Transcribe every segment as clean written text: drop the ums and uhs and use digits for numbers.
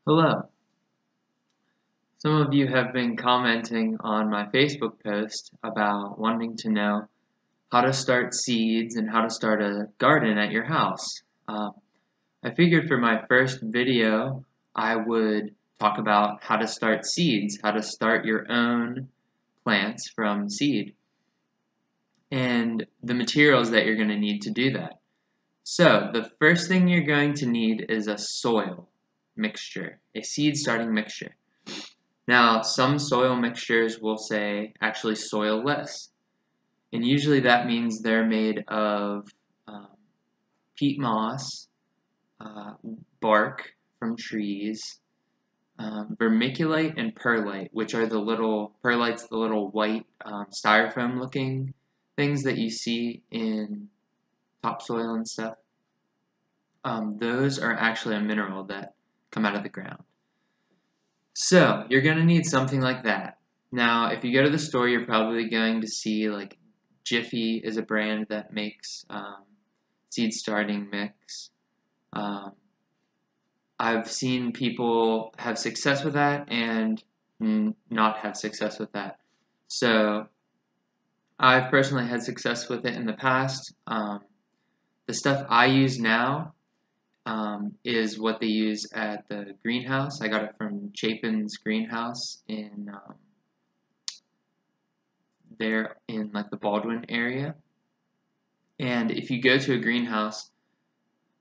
Hello. Some of you have been commenting on my Facebook post about wanting to know how to start seeds and how to start a garden at your house. I figured for my first video I would talk about how to start seeds, how to start your own plants from seed, and the materials that you're going to need to do that. So the first thing you're going to need is a soil mixture, a seed starting mixture. Now, some soil mixtures will say actually soilless, and usually that means they're made of peat moss, bark from trees, vermiculite and perlite, which are perlite's the little white styrofoam looking things that you see in topsoil and stuff. Those are actually a mineral that come out of the ground. So, you're going to need something like that. Now, if you go to the store, you're probably going to see, like, Jiffy is a brand that makes seed starting mix. I've seen people have success with that and not have success with that. So, I've personally had success with it in the past. The stuff I use now is what they use at the greenhouse. I got it from Chapin's greenhouse in there in like the Baldwin area. And if you go to a greenhouse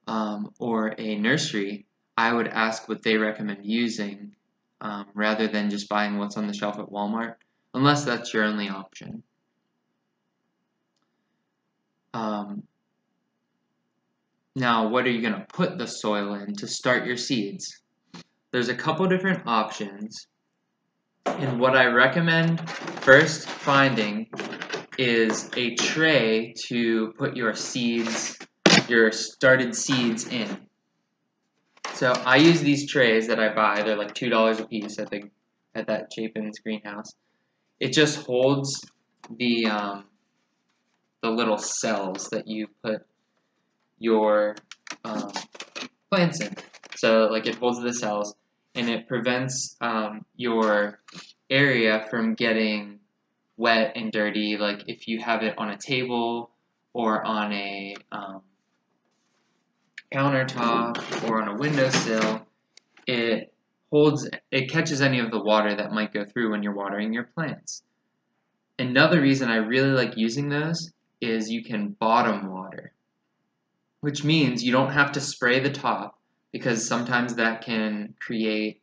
or a nursery, I would ask what they recommend using rather than just buying what's on the shelf at Walmart, unless that's your only option. Now, what are you going to put the soil in to start your seeds? There's a couple different options, and what I recommend first finding is a tray to put your seeds, your started seeds in. So I use these trays that I buy. They're like $2 a piece at that Chapin's greenhouse. It just holds the little cells that you put your plants in. So like it holds the cells and it prevents your area from getting wet and dirty. Like if you have it on a table or on a countertop or on a windowsill, it catches any of the water that might go through when you're watering your plants. Another reason I really like using those is you can bottom water, which means you don't have to spray the top because sometimes that can create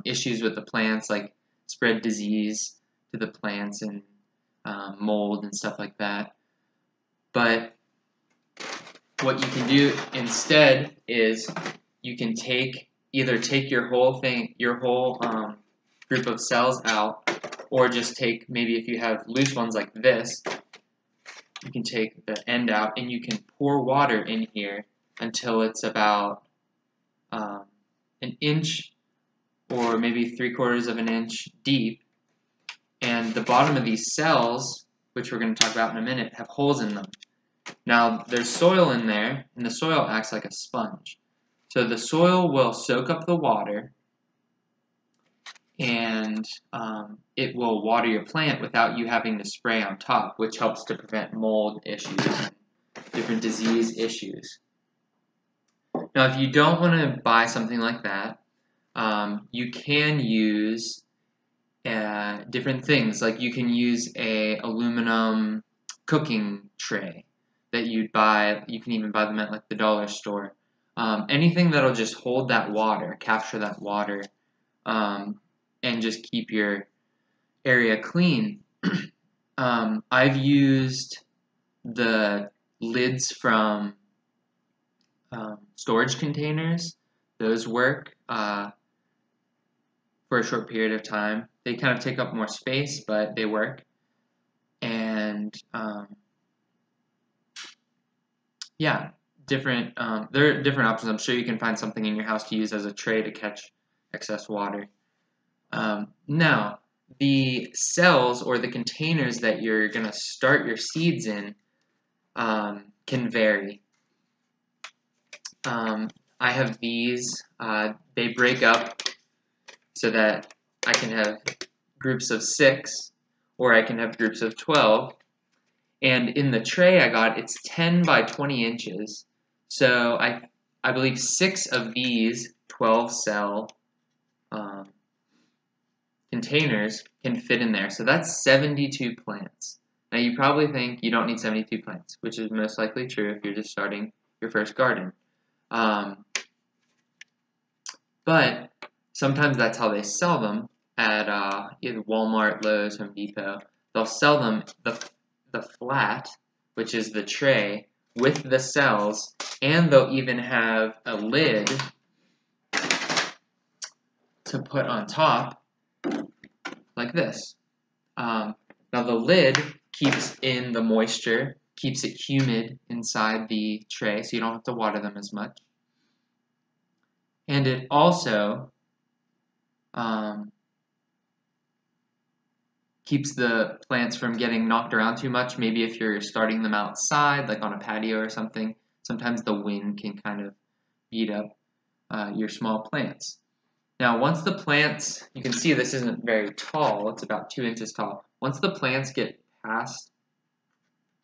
issues with the plants, like spread disease to the plants and mold and stuff like that. But what you can do instead is you can either take your whole group of cells out, or just take, maybe if you have loose ones like this, you can take the end out and you can pour water in here until it's about an inch or maybe 3/4 of an inch deep. And the bottom of these cells, which we're going to talk about in a minute, have holes in them. Now, there's soil in there, and the soil acts like a sponge. So the soil will soak up the water, and it will water your plant without you having to spray on top, which helps to prevent mold issues and different disease issues. Now, if you don't want to buy something like that, you can use different things. Like you can use a aluminum cooking tray that you'd buy. You can even buy them at like the dollar store. Anything that'll just hold that water, capture that water, and just keep your area clean. I've used the lids from storage containers. Those work for a short period of time. They kind of take up more space, but they work. And yeah, there are different options. I'm sure you can find something in your house to use as a tray to catch excess water. Now, the cells or the containers that you're going to start your seeds in can vary. I have these. They break up so that I can have groups of 6 or I can have groups of 12. And in the tray I got, it's 10 by 20 inches. So I believe 6 of these 12 cell containers can fit in there. So that's 72 plants. Now you probably think you don't need 72 plants, which is most likely true if you're just starting your first garden. But sometimes that's how they sell them at either Walmart, Lowe's, Home Depot. They'll sell them the flat, which is the tray, with the cells, and they'll even have a lid to put on top, like this. Now the lid keeps in the moisture, keeps it humid inside the tray, so you don't have to water them as much. And it also keeps the plants from getting knocked around too much. Maybe if you're starting them outside, like on a patio or something, sometimes the wind can kind of beat up your small plants. Now, once the plants, you can see this isn't very tall, it's about 2 inches tall. Once the plants get past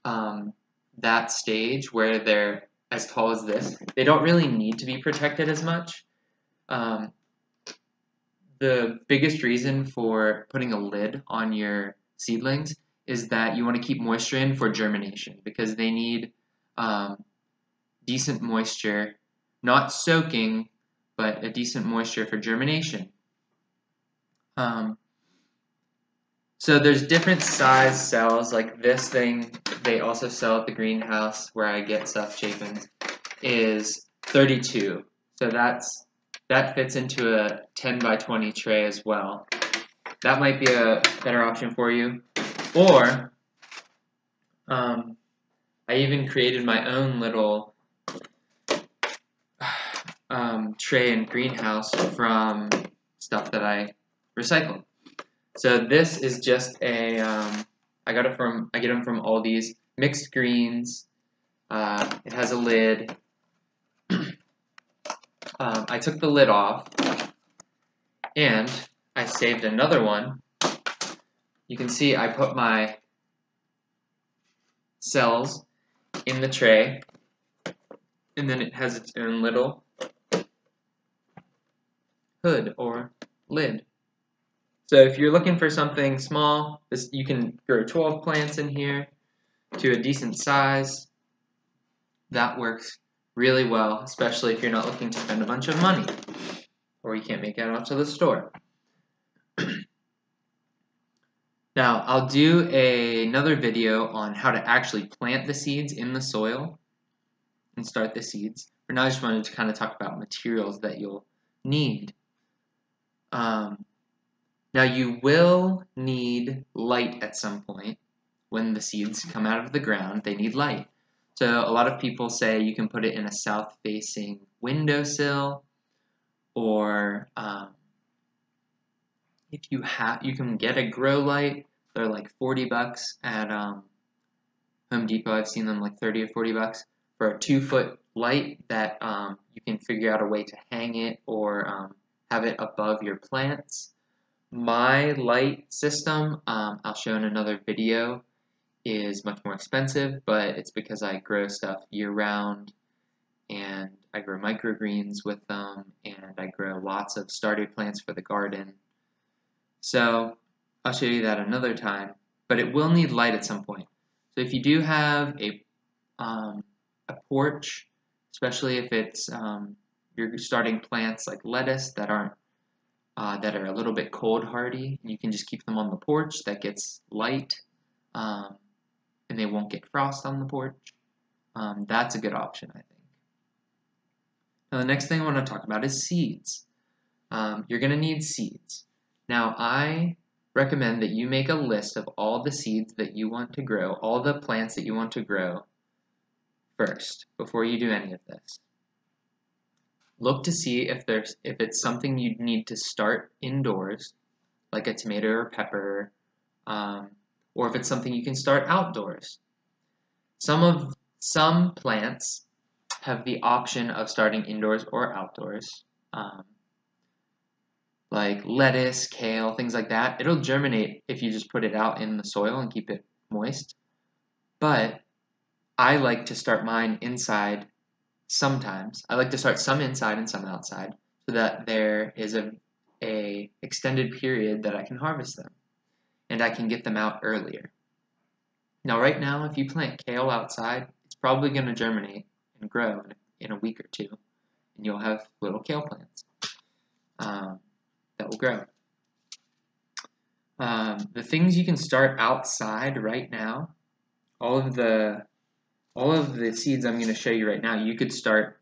that stage where they're as tall as this, they don't really need to be protected as much. The biggest reason for putting a lid on your seedlings is that you want to keep moisture in for germination, because they need decent moisture, not soaking, but a decent moisture for germination. So there's different size cells, like this thing they also sell at the greenhouse where I get stuff, Chapin's, is 32. So that fits into a 10 by 20 tray as well. That might be a better option for you. Or I even created my own little tray and greenhouse from stuff that I recycled. So this is just a I get them from Aldi's, mixed greens. It has a lid. I took the lid off and I saved another one. You can see I put my cells in the tray, and then it has its own little hood or lid. So if you're looking for something small, you can grow 12 plants in here to a decent size. That works really well, especially if you're not looking to spend a bunch of money or you can't make it out to the store. Now, I'll do another video on how to actually plant the seeds in the soil and start the seeds. For now, I just wanted to kind of talk about materials that you'll need. Now, you will need light at some point. When the seeds come out of the ground, they need light. So a lot of people say you can put it in a south-facing windowsill, or if you can get a grow light. They're like 40 bucks at Home Depot. I've seen them like 30 or 40 bucks for a 2-foot light that you can figure out a way to hang it or have it above your plants. My light system, I'll show in another video, is much more expensive, but it's because I grow stuff year-round, and I grow microgreens with them, and I grow lots of starter plants for the garden. So I'll show you that another time, but it will need light at some point. So if you do have a porch, especially if it's you're starting plants like lettuce that are a little bit cold hardy, you can just keep them on the porch. That gets light, and they won't get frost on the porch. That's a good option, I think. Now the next thing I want to talk about is seeds. You're going to need seeds. Now I recommend that you make a list of all the seeds that you want to grow, all the plants that you want to grow first, before you do any of this. Look to see if it's something you need to start indoors, like a tomato or pepper, or if it's something you can start outdoors. Some plants have the option of starting indoors or outdoors. like lettuce, kale, things like that. It'll germinate if you just put it out in the soil and keep it moist. But I like to start mine inside sometimes. I like to start some inside and some outside so that there is a extended period that I can harvest them and I can get them out earlier. Now, right now, if you plant kale outside, it's probably going to germinate and grow in a week or two, and you'll have little kale plants that will grow. The things you can start outside right now, all of the seeds I'm going to show you right now, you could start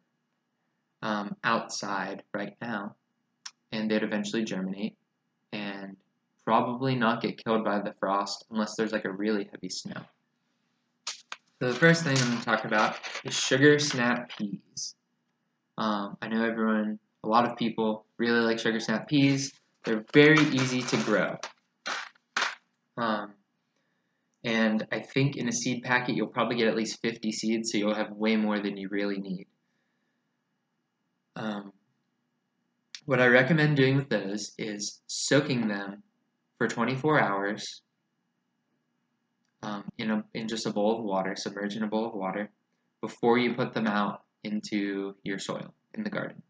outside right now, and they'd eventually germinate and probably not get killed by the frost unless there's like a really heavy snow. So the first thing I'm going to talk about is sugar snap peas. I know a lot of people really like sugar snap peas. They're very easy to grow. And I think in a seed packet you'll probably get at least 50 seeds, so you'll have way more than you really need. What I recommend doing with those is soaking them for 24 hours in just a bowl of water, submerged in a bowl of water, before you put them out into your soil in the garden.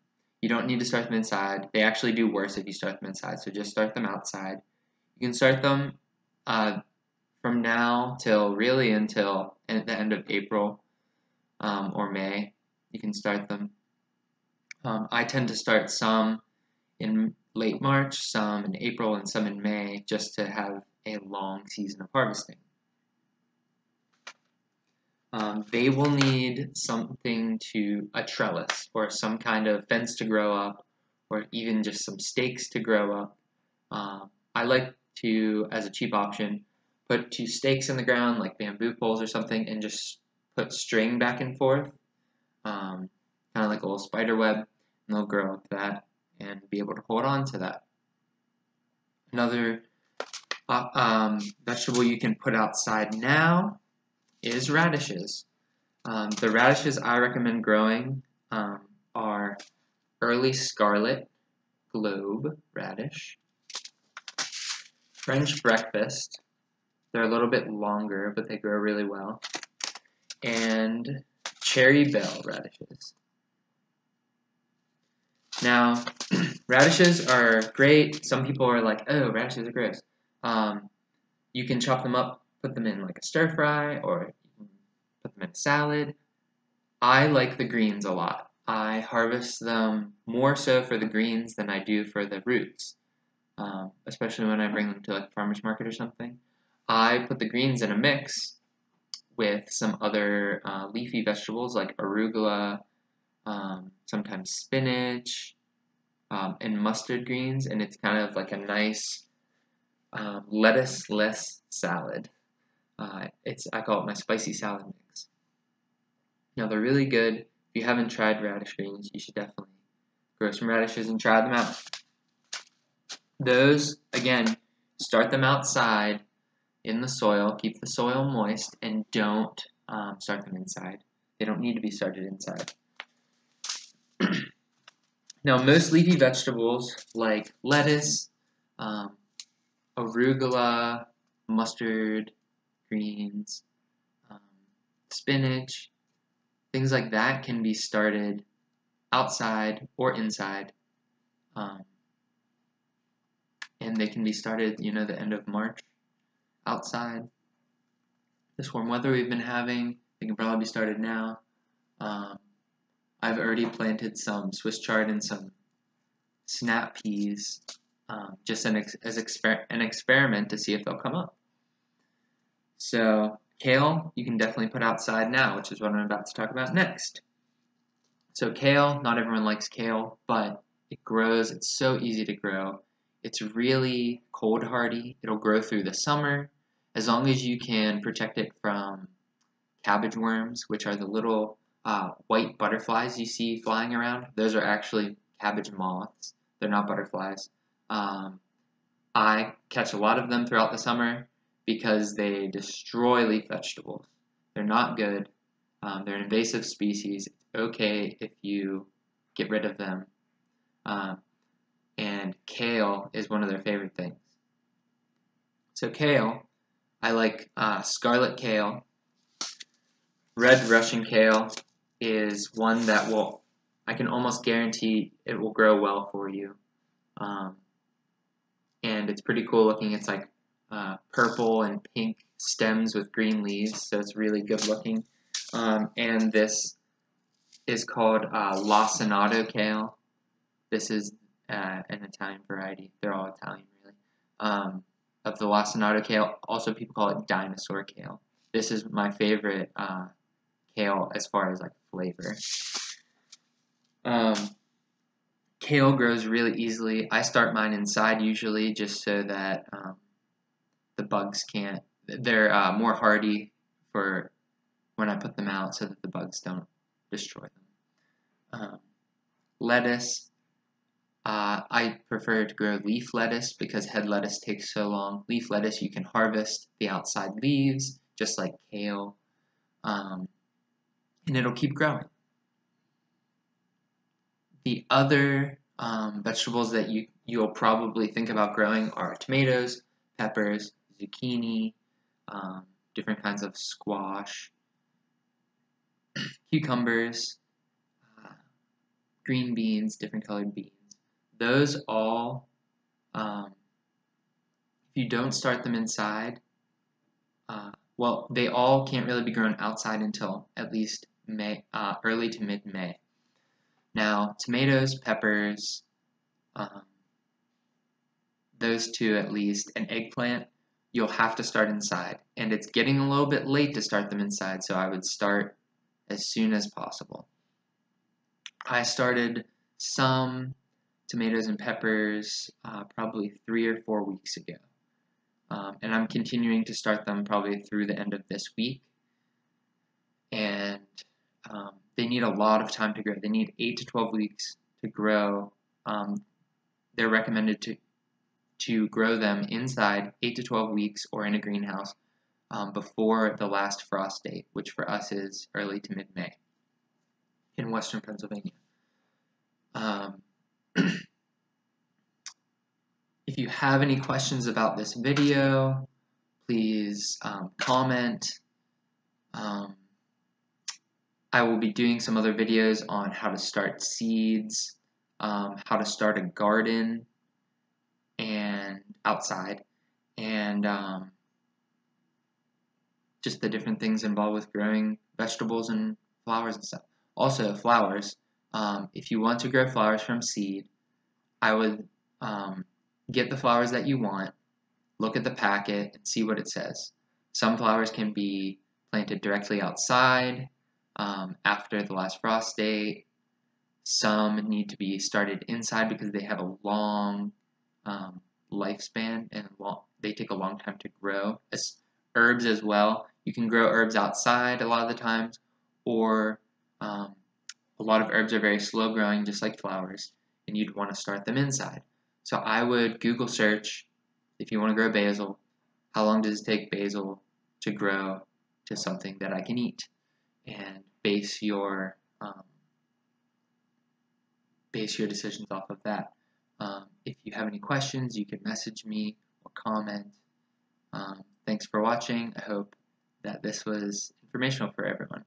You don't need to start them inside. They actually do worse if you start them inside, so just start them outside. You can start them from now till the end of April or May. You can start them. I tend to start some in late March, some in April, and some in May, just to have a long season of harvesting. They will need a trellis, or some kind of fence to grow up, or even just some stakes to grow up. I like to, as a cheap option, put 2 stakes in the ground, like bamboo poles or something, and just put string back and forth, kind of like a little spider web, and they'll grow up that and be able to hold on to that. Another vegetable you can put outside now is radishes. The radishes I recommend growing are early scarlet globe radish, French breakfast. They're a little bit longer, but they grow really well, and cherry bell radishes. Now, radishes are great. Some people are like, oh, radishes are gross. You can chop them up, put them in like a stir fry, or put them in a salad. I like the greens a lot. I harvest them more so for the greens than I do for the roots, especially when I bring them to like a farmer's market or something. I put the greens in a mix with some other leafy vegetables like arugula, sometimes spinach, and mustard greens, and it's kind of like a nice lettuce-less salad. I call it my spicy salad mix. Now they're really good. If you haven't tried radish greens, you should definitely grow some radishes and try them out. Those, again, start them outside in the soil, keep the soil moist, and don't start them inside. They don't need to be started inside. Now, most leafy vegetables like lettuce, arugula, mustard, greens, spinach, things like that can be started outside or inside. And they can be started, the end of March outside. This warm weather we've been having, they can probably be started now. I've already planted some Swiss chard and some snap peas, just as an experiment to see if they'll come up. So kale, you can definitely put outside now, which is what I'm about to talk about next. So kale, not everyone likes kale, but it grows. It's so easy to grow. It's really cold hardy. It'll grow through the summer, as long as you can protect it from cabbage worms, which are the little white butterflies you see flying around. Those are actually cabbage moths. They're not butterflies. I catch a lot of them throughout the summer because they destroy leaf vegetables. They're not good. They're an invasive species. It's okay if you get rid of them. And and kale is one of their favorite things. So kale, I like scarlet kale. Red Russian kale is one that I can almost guarantee it will grow well for you. And it's pretty cool looking. It's like purple and pink stems with green leaves, so it's really good looking. And this is called lacinato kale. This is an Italian variety. They're all Italian, really. Of the lacinato kale, also people call it dinosaur kale. This is my favorite kale as far as like flavor. Kale grows really easily. I start mine inside usually just so that the bugs can't. They're more hardy for when I put them out so that the bugs don't destroy them. Lettuce. I prefer to grow leaf lettuce because head lettuce takes so long. Leaf lettuce, you can harvest the outside leaves just like kale, and it'll keep growing. The other vegetables that you'll probably think about growing are tomatoes, peppers, zucchini, different kinds of squash, cucumbers, green beans, different colored beans. Those all, if you don't start them inside, well, they all can't really be grown outside until at least May, early to mid-May. Now, tomatoes, peppers, those two at least, and eggplant, you'll have to start inside. And it's getting a little bit late to start them inside, so I would start as soon as possible. I started some tomatoes and peppers probably 3 or 4 weeks ago. And I'm continuing to start them probably through the end of this week. And they need a lot of time to grow. They need 8 to 12 weeks to grow. They're recommended to grow them inside 8 to 12 weeks or in a greenhouse before the last frost date, which for us is early to mid-May in western Pennsylvania. If you have any questions about this video, please comment. I will be doing some other videos on how to start seeds, how to start a garden and outside, and just the different things involved with growing vegetables and flowers and stuff. Also, flowers. If you want to grow flowers from seed, I would get the flowers that you want, look at the packet, and see what it says. Some flowers can be planted directly outside after the last frost date. Some need to be started inside because they have a long lifespan and they take a long time to grow. As herbs as well, you can grow herbs outside a lot of the times, or a lot of herbs are very slow growing, just like flowers, and you'd want to start them inside. So I would Google search, if you want to grow basil, how long does it take basil to grow to something that I can eat, and base your decisions off of that. If you have any questions, you can message me or comment. Thanks for watching. I hope that this was informational for everyone.